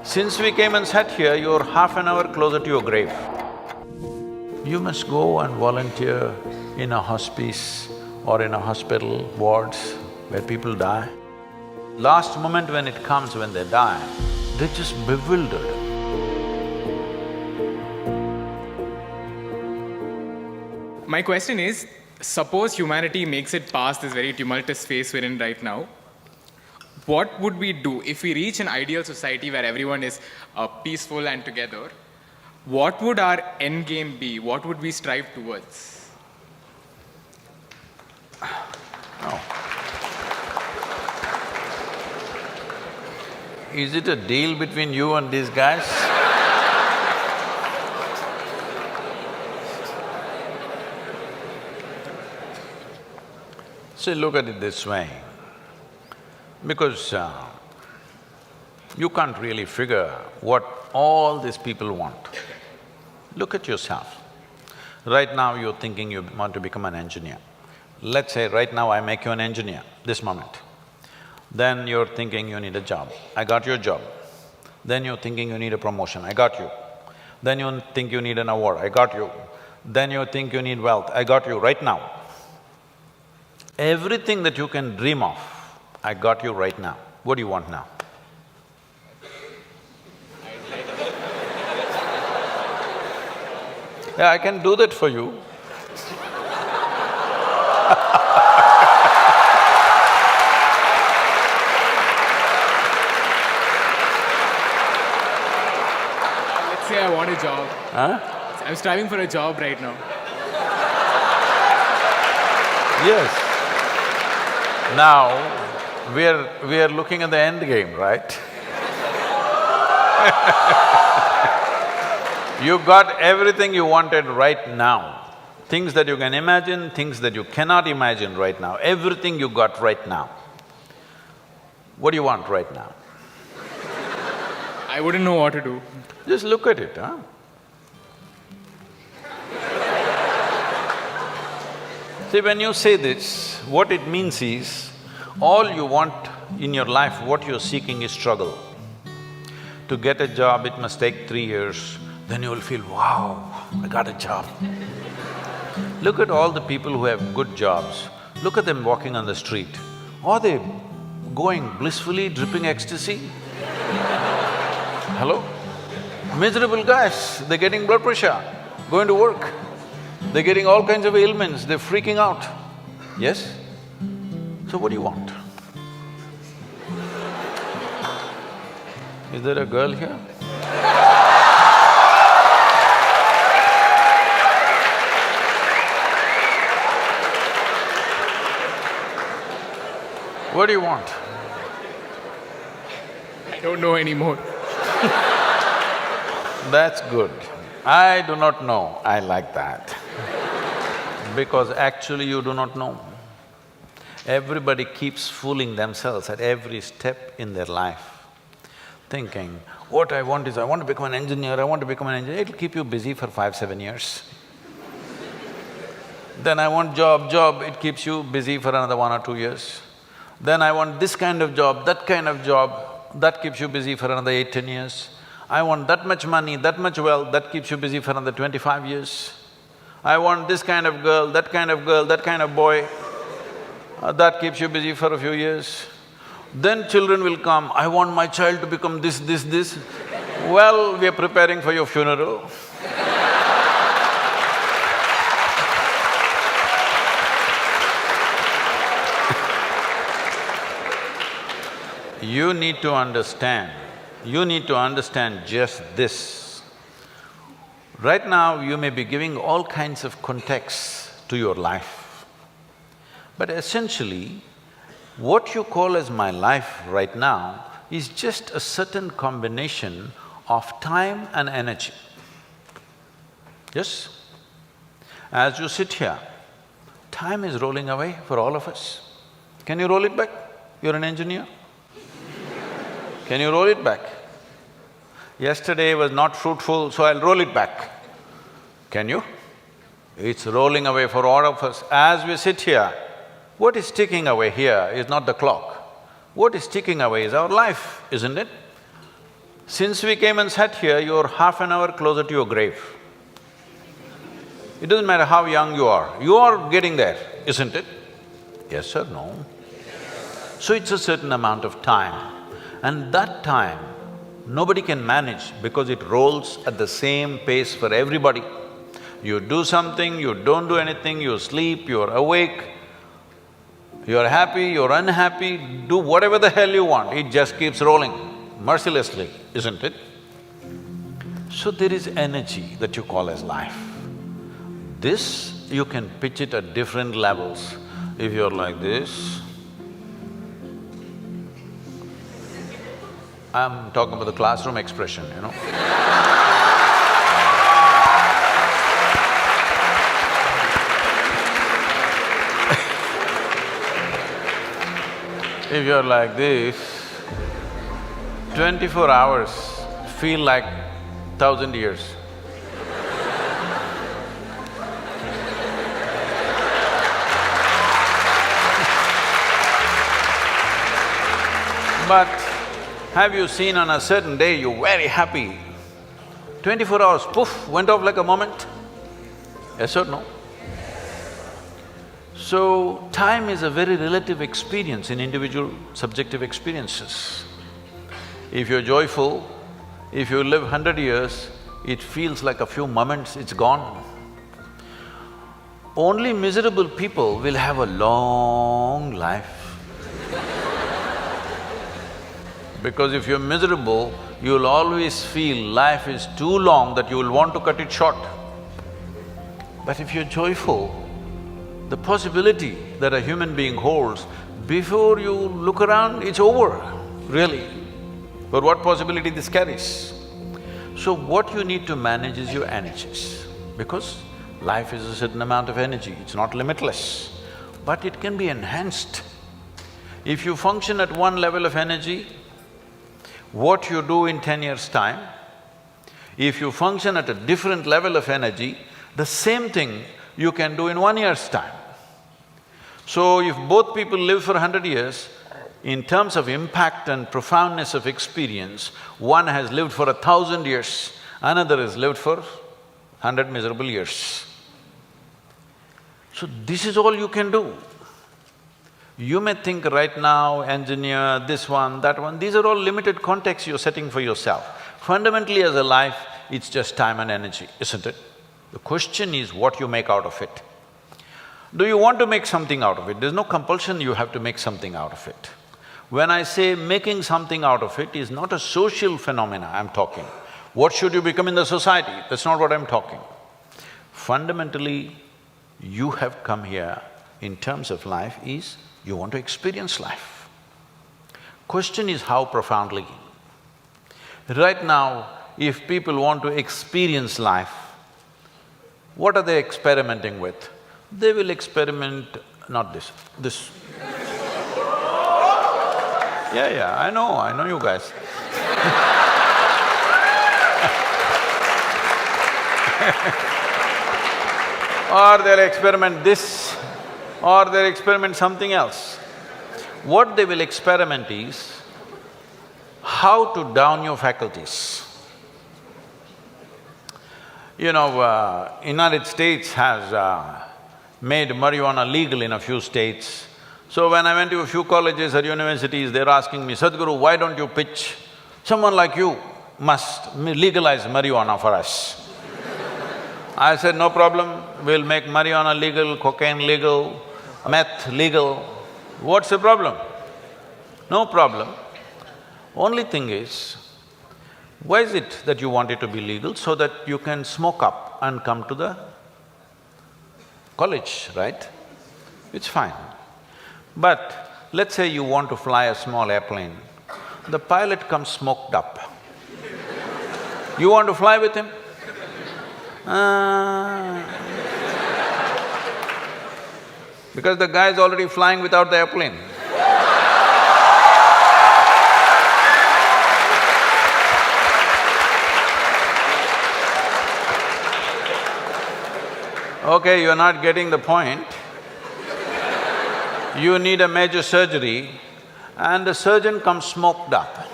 Since we came and sat here, you're half an hour closer to your grave. You must go and volunteer in a hospice or in a hospital wards where people die. Last moment when it comes, when they die, they're just bewildered. My question is, suppose humanity makes it past this very tumultuous phase we're in right now, what would we do if we reach an ideal society where everyone is peaceful and together? What would our end game be? What would we strive towards? Oh. Is it a deal between you and these guys? See, look at it this way, because you can't really figure what all these people want. Look at yourself. Right now you're thinking you want to become an engineer. Let's say right now I make you an engineer, this moment. Then you're thinking you need a job, I got your job. Then you're thinking you need a promotion, I got you. Then you think you need an award, I got you. Then you think you need wealth, I got you right now. Everything that you can dream of, I got you right now. What do you want now? Yeah, I can do that for you. Let's say I want a job. Huh? I'm striving for a job right now. Yes. Now, we are looking at the end game, right? You got everything you wanted right now. Things that you can imagine, things that you cannot imagine right now, everything you got right now. What do you want right now? I wouldn't know what to do. Just look at it, huh? See, when you say this, what it means is, all you want in your life, what you're seeking is struggle. To get a job, it must take 3 years, then you will feel, wow, I got a job. Look at all the people who have good jobs, look at them walking on the street. Are they going blissfully, dripping ecstasy? Hello? Miserable guys, they're getting blood pressure, going to work. They're getting all kinds of ailments, they're freaking out. Yes? So what do you want? Is there a girl here? What do you want? I don't know anymore. That's good. I do not know, I like that. Because actually you do not know. Everybody keeps fooling themselves at every step in their life, thinking, what I want is, I want to become an engineer, I want to become an engineer. It'll keep you busy for 5-7 years. Then I want job, it keeps you busy for another 1 or 2 years. Then I want this kind of job, that keeps you busy for another 8-10 years. I want that much money, that much wealth, that keeps you busy for another 25 years. I want this kind of girl, that kind of boy, that keeps you busy for a few years. Then children will come, I want my child to become this. Well, we are preparing for your funeral. You need to understand just this. Right now, you may be giving all kinds of contexts to your life. But essentially, what you call as my life right now is just a certain combination of time and energy. Yes? As you sit here, time is rolling away for all of us. Can you roll it back? You're an engineer. Can you roll it back? Yesterday was not fruitful, so I'll roll it back. Can you? It's rolling away for all of us. As we sit here, what is ticking away here is not the clock. What is ticking away is our life, isn't it? Since we came and sat here, you're half an hour closer to your grave. It doesn't matter how young you are getting there, isn't it? Yes or no? So it's a certain amount of time, and that time nobody can manage because it rolls at the same pace for everybody. You do something, you don't do anything, you sleep, you're awake, you're happy, you're unhappy, do whatever the hell you want, it just keeps rolling mercilessly, isn't it? So there is energy that you call as life. This, you can pitch it at different levels. If you're like this, I'm talking about the classroom expression, you know. If you're like this, 24 hours feel like 1,000 years. But have you seen on a certain day you're very happy, 24 hours, poof, went off like a moment? Yes or no? So, time is a very relative experience in individual subjective experiences. If you're joyful, if you live 100 years, it feels like a few moments, it's gone. Only miserable people will have a long life. Because if you're miserable, you'll always feel life is too long that you will want to cut it short. But if you're joyful, the possibility that a human being holds, before you look around, it's over, really. But what possibility this carries? So what you need to manage is your energies, because life is a certain amount of energy, it's not limitless, but it can be enhanced. If you function at one level of energy, what you do in 10 years' time, if you function at a different level of energy, the same thing you can do in 1 year's time. So if both people live for 100 years, in terms of impact and profoundness of experience, one has lived for 1,000 years, another has lived for 100 miserable years. So this is all you can do. You may think right now, engineer, this one, that one, these are all limited contexts you're setting for yourself. Fundamentally as a life, it's just time and energy, isn't it? The question is what you make out of it. Do you want to make something out of it? There's no compulsion you have to make something out of it. When I say making something out of it is not a social phenomena I'm talking. What should you become in the society? That's not what I'm talking. Fundamentally, you have come here in terms of life is you want to experience life. Question is how profoundly. Right now, if people want to experience life, what are they experimenting with? They will experiment… not this, this. Yeah, I know you guys. Or they'll experiment this, or they'll experiment something else. What they will experiment is how to down your faculties. You know, United States has made marijuana legal in a few states. So when I went to a few colleges or universities, they're asking me, Sadhguru, why don't you pitch? Someone like you must legalize marijuana for us. I said, no problem, we'll make marijuana legal, cocaine legal, meth legal. What's the problem? No problem. Only thing is, why is it that you want it to be legal? So that you can smoke up and come to the college, right? It's fine. But let's say you want to fly a small airplane, the pilot comes smoked up. You want to fly with him? Because the guy is already flying without the airplane. Okay, you're not getting the point. You need a major surgery and the surgeon comes smoked up.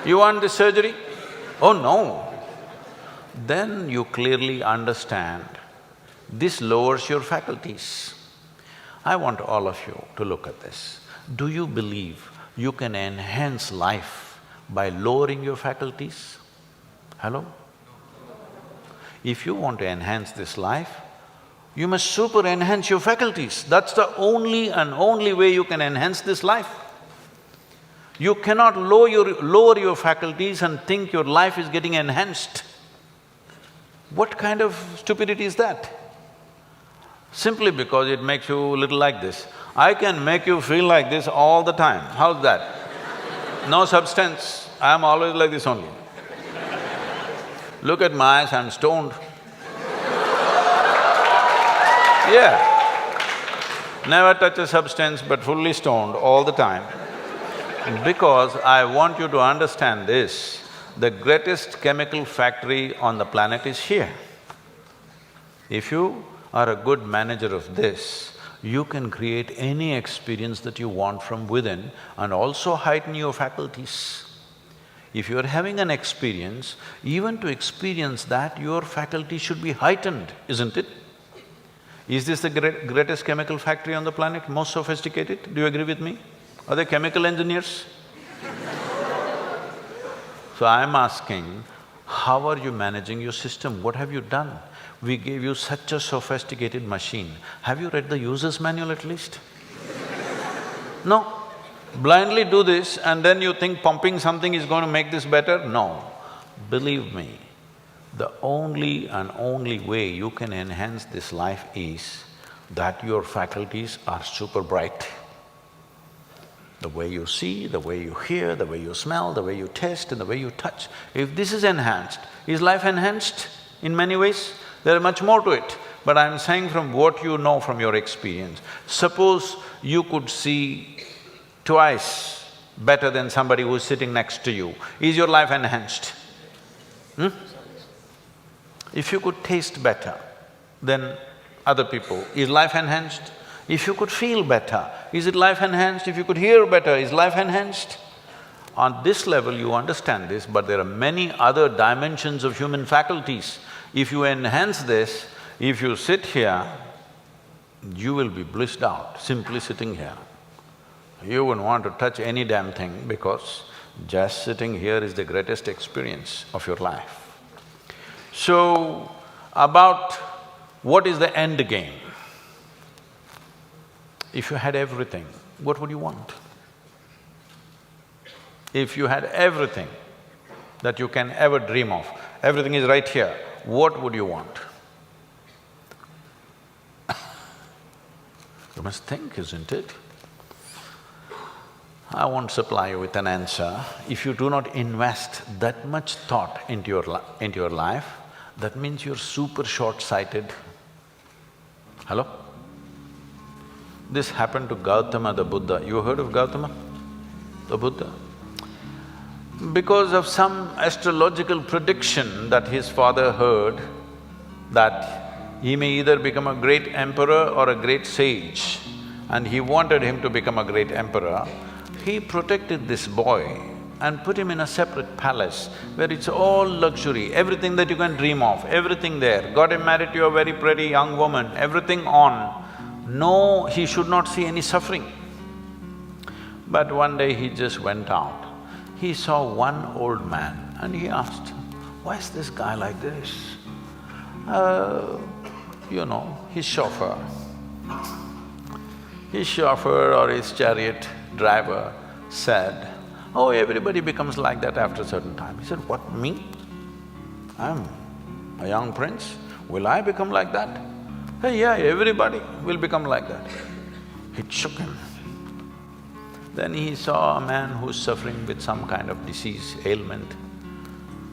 You want this surgery? Oh no. Then you clearly understand this lowers your faculties. I want all of you to look at this. Do you believe you can enhance life by lowering your faculties? Hello? If you want to enhance this life, you must super enhance your faculties. That's the only way you can enhance this life. You cannot lower your faculties and think your life is getting enhanced. What kind of stupidity is that? Simply because it makes you a little like this. I can make you feel like this all the time. How's that? No substance, I'm always like this only. Look at my eyes, I'm stoned. Yeah. Never touch a substance but fully stoned all the time. Because I want you to understand this, the greatest chemical factory on the planet is here. If you are a good manager of this, you can create any experience that you want from within and also heighten your faculties. If you are having an experience, even to experience that, your faculty should be heightened, isn't it? Is this the greatest chemical factory on the planet, most sophisticated? Do you agree with me? Are they chemical engineers? So I'm asking, how are you managing your system? What have you done? We gave you such a sophisticated machine. Have you read the user's manual at least? No. Blindly do this and then you think pumping something is going to make this better? No. Believe me, the only way you can enhance this life is that your faculties are super bright. The way you see, the way you hear, the way you smell, the way you taste and the way you touch. If this is enhanced, is life enhanced in many ways? There is much more to it, but I'm saying from what you know from your experience. Suppose you could see twice better than somebody who's sitting next to you, is your life enhanced? If you could taste better than other people, is life enhanced? If you could feel better, is it life enhanced? If you could hear better, is life enhanced? On this level you understand this, but there are many other dimensions of human faculties. If you enhance this, if you sit here, you will be blissed out simply sitting here. You wouldn't want to touch any damn thing because just sitting here is the greatest experience of your life. So, about what is the end game? If you had everything, what would you want? If you had everything that you can ever dream of, everything is right here, what would you want? You must think, isn't it? I won't supply you with an answer. If you do not invest that much thought into your life, that means you're super short-sighted. Hello? This happened to Gautama the Buddha. You heard of Gautama the Buddha? Because of some astrological prediction that his father heard, that he may either become a great emperor or a great sage, and he wanted him to become a great emperor, he protected this boy and put him in a separate palace where it's all luxury, everything that you can dream of, everything there. Got him married to a very pretty young woman, everything on. No, he should not see any suffering. But one day he just went out. He saw one old man and he asked, why is this guy like this? His chauffeur. His chauffeur or his chariot driver said, oh, everybody becomes like that after a certain time. He said, what, me? I'm a young prince, will I become like that? Hey, yeah, everybody will become like that. It shook him. Then he saw a man who's suffering with some kind of disease, ailment.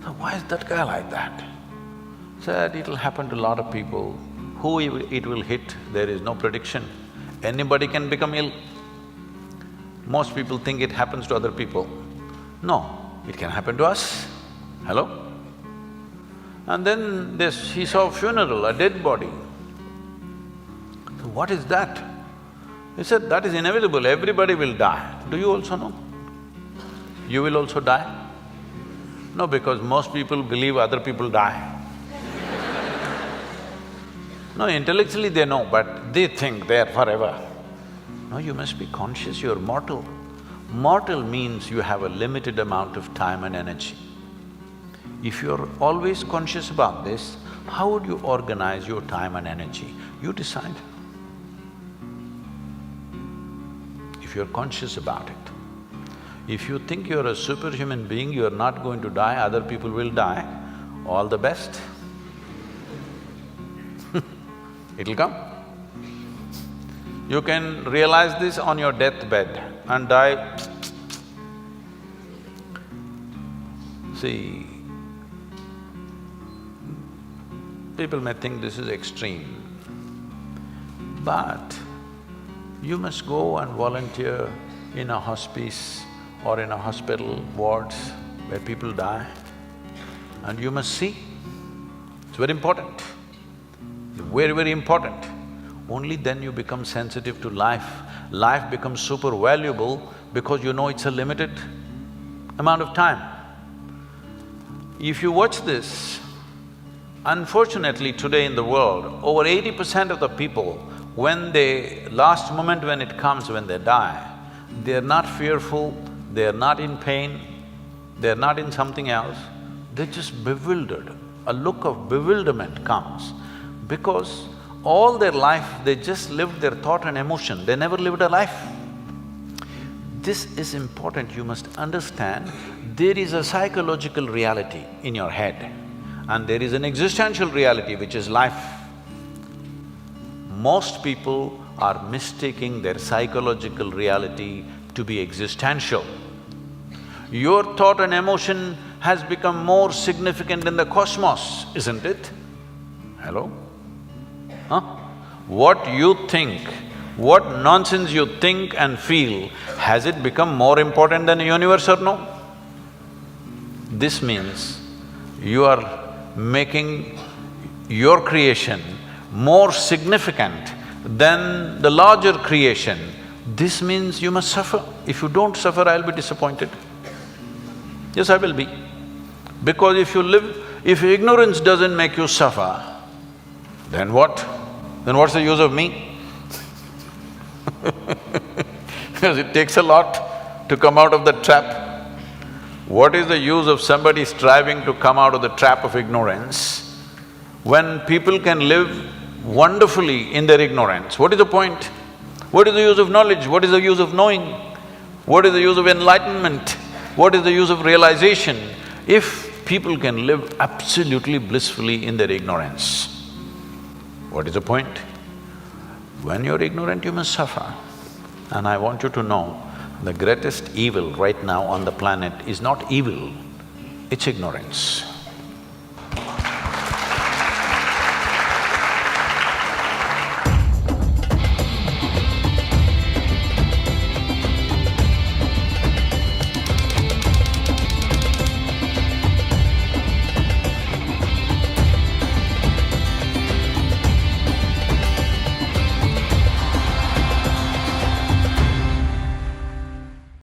So why is that guy like that? Said, it'll happen to a lot of people. Who it will hit, there is no prediction. Anybody can become ill. Most people think it happens to other people. No, it can happen to us. Hello? And then he saw a funeral, a dead body. So what is that? He said, that is inevitable, everybody will die. Do you also know? You will also die? No, because most people believe other people die. No, intellectually they know, but they think they're forever. No, you must be conscious you're mortal. Mortal means you have a limited amount of time and energy. If you're always conscious about this, how would you organize your time and energy? You decide. If you're conscious about it. If you think you're a superhuman being, you're not going to die, other people will die, all the best. It'll come. You can realize this on your deathbed and die. See, people may think this is extreme, but you must go and volunteer in a hospice or in a hospital wards where people die, and you must see. It's very important, very, very important. Only then you become sensitive to life. Life becomes super valuable because you know it's a limited amount of time. If you watch this, unfortunately today in the world, over 80% of the people, when last moment when it comes, when they die, they're not fearful, they're not in pain, they're not in something else, they're just bewildered. A look of bewilderment comes because all their life they just lived their thought and emotion, they never lived a life. This is important, you must understand, there is a psychological reality in your head and there is an existential reality which is life. Most people are mistaking their psychological reality to be existential. Your thought and emotion has become more significant in the cosmos, isn't it? Hello? Huh? What you think, what nonsense you think and feel, has it become more important than the universe or no? This means you are making your creation more significant than the larger creation. This means you must suffer. If you don't suffer, I'll be disappointed. Yes, I will be. Because if ignorance doesn't make you suffer, then what? Then what's the use of me? Because it takes a lot to come out of the trap. What is the use of somebody striving to come out of the trap of ignorance when people can live wonderfully in their ignorance? What is the point? What is the use of knowledge? What is the use of knowing? What is the use of enlightenment? What is the use of realization if people can live absolutely blissfully in their ignorance? What is the point? When you're ignorant, you must suffer. And I want you to know, the greatest evil right now on the planet is not evil, it's ignorance.